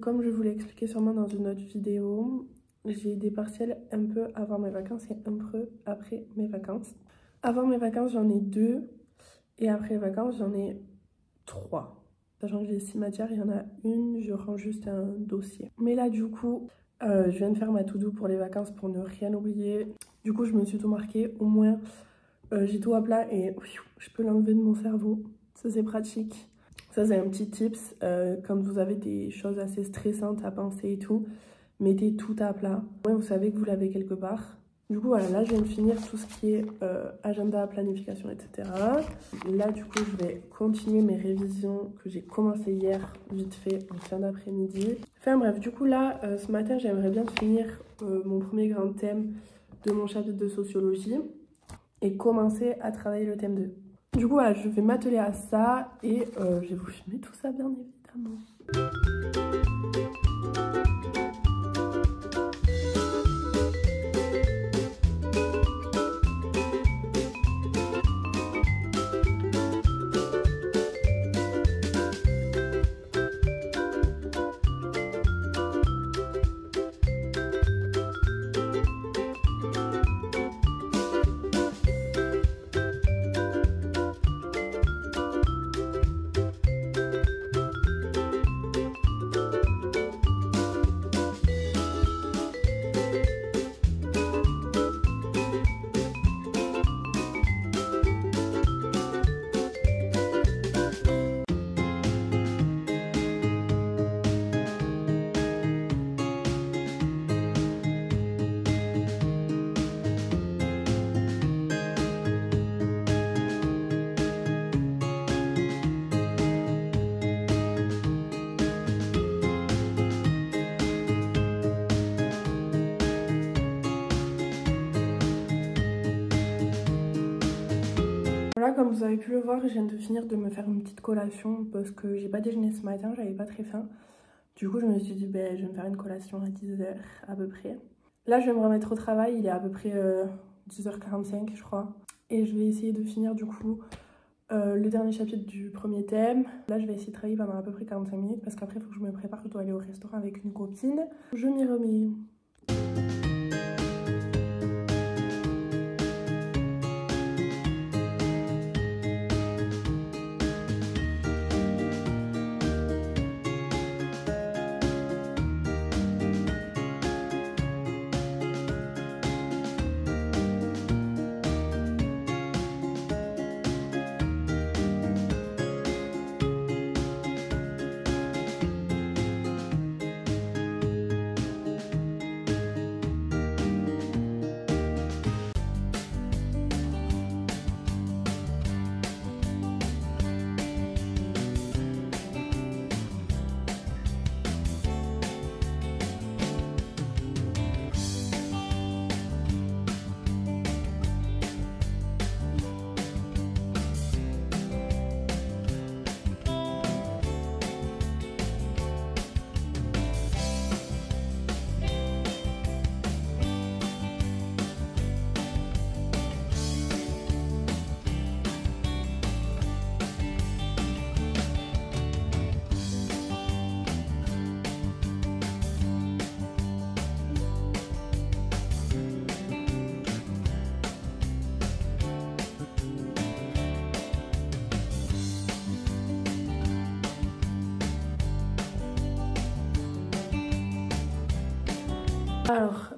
comme je vous l'ai expliqué sûrement dans une autre vidéo, j'ai des partiels un peu avant mes vacances et un peu après mes vacances. Avant mes vacances, j'en ai 2 et après les vacances, j'en ai 3. Sachant que j'ai 6 matières, il y en a une, je rends juste un dossier. Mais là, du coup, je viens de faire ma to-do pour les vacances pour ne rien oublier. Du coup, je me suis tout marqué. Au moins, j'ai tout à plat et je peux l'enlever de mon cerveau. Ça, c'est pratique. Ça, c'est un petit tips. Quand vous avez des choses assez stressantes à penser et tout, mettez tout à plat. Au moins, vous savez que vous l'avez quelque part. Du coup, voilà, là, je viens de finir tout ce qui est agenda, planification, etc. Là, du coup, je vais continuer mes révisions que j'ai commencé hier, vite fait, en fin d'après-midi. Enfin bref, du coup, là, ce matin, j'aimerais bien finir mon premier grand thème de mon chapitre de sociologie et commencer à travailler le thème 2. Du coup, voilà, je vais m'atteler à ça et je vais vous filmer tout ça, bien évidemment. Voilà, comme vous avez pu le voir, je viens de finir de me faire une petite collation parce que j'ai pas déjeuné ce matin, j'avais pas très faim. Du coup, je me suis dit, ben, je vais me faire une collation à 10 h à peu près. Là, je vais me remettre au travail, il est à peu près 10 h 45, je crois. Et je vais essayer de finir du coup le dernier chapitre du premier thème. Là, je vais essayer de travailler pendant à peu près 45 minutes parce qu'après, il faut que je me prépare, je dois aller au restaurant avec une copine. Je m'y remets. Alors,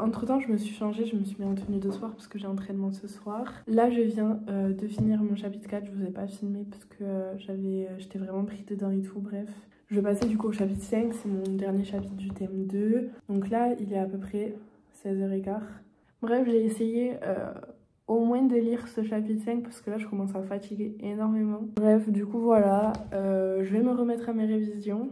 entre temps, je me suis changée, je me suis mis en tenue de soir parce que j'ai entraînement ce soir. Là, je viens de finir mon chapitre 4, je vous ai pas filmé parce que j'étais vraiment pris dedans et tout, bref. Je vais passer du coup au chapitre 5, c'est mon dernier chapitre du thème 2. Donc là, il est à peu près 16 h 15. Bref, j'ai essayé au moins de lire ce chapitre 5 parce que là, je commence à fatiguer énormément. Bref, du coup, voilà, je vais me remettre à mes révisions.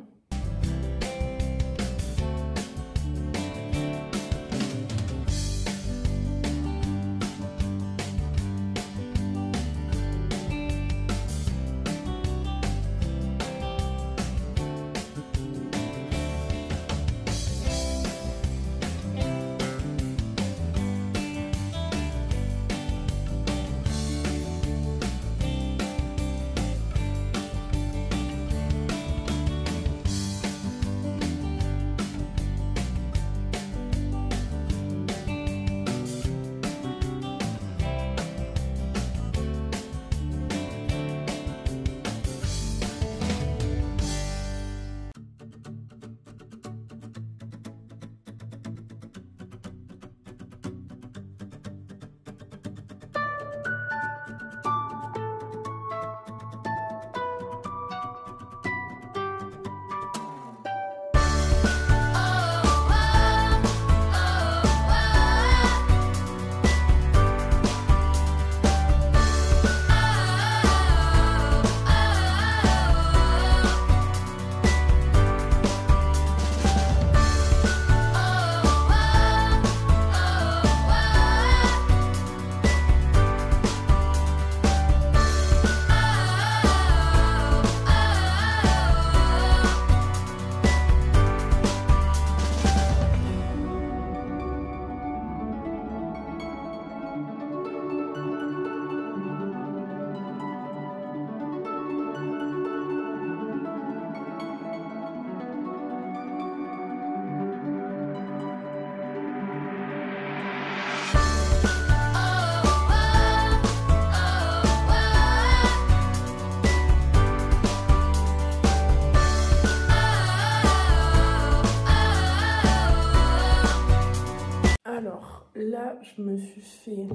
Alors là, je me suis fait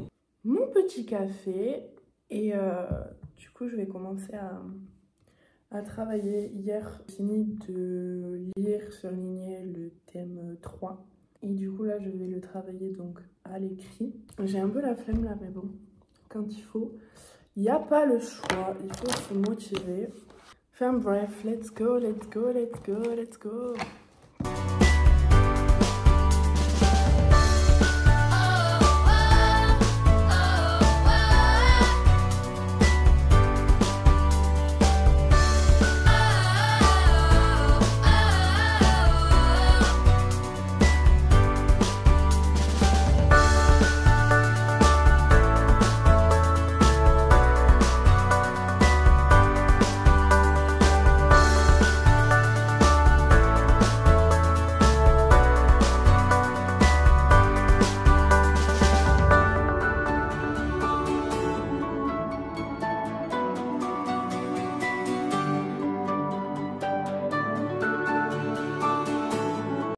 mon petit café et du coup, je vais commencer à travailler. Hier, j'ai fini de lire, surligner le thème 3. Et du coup, là, je vais le travailler donc à l'écrit. J'ai un peu la flemme là, mais bon, quand il n'y a pas le choix, il faut se motiver. Enfin bref, let's go, let's go, let's go, let's go.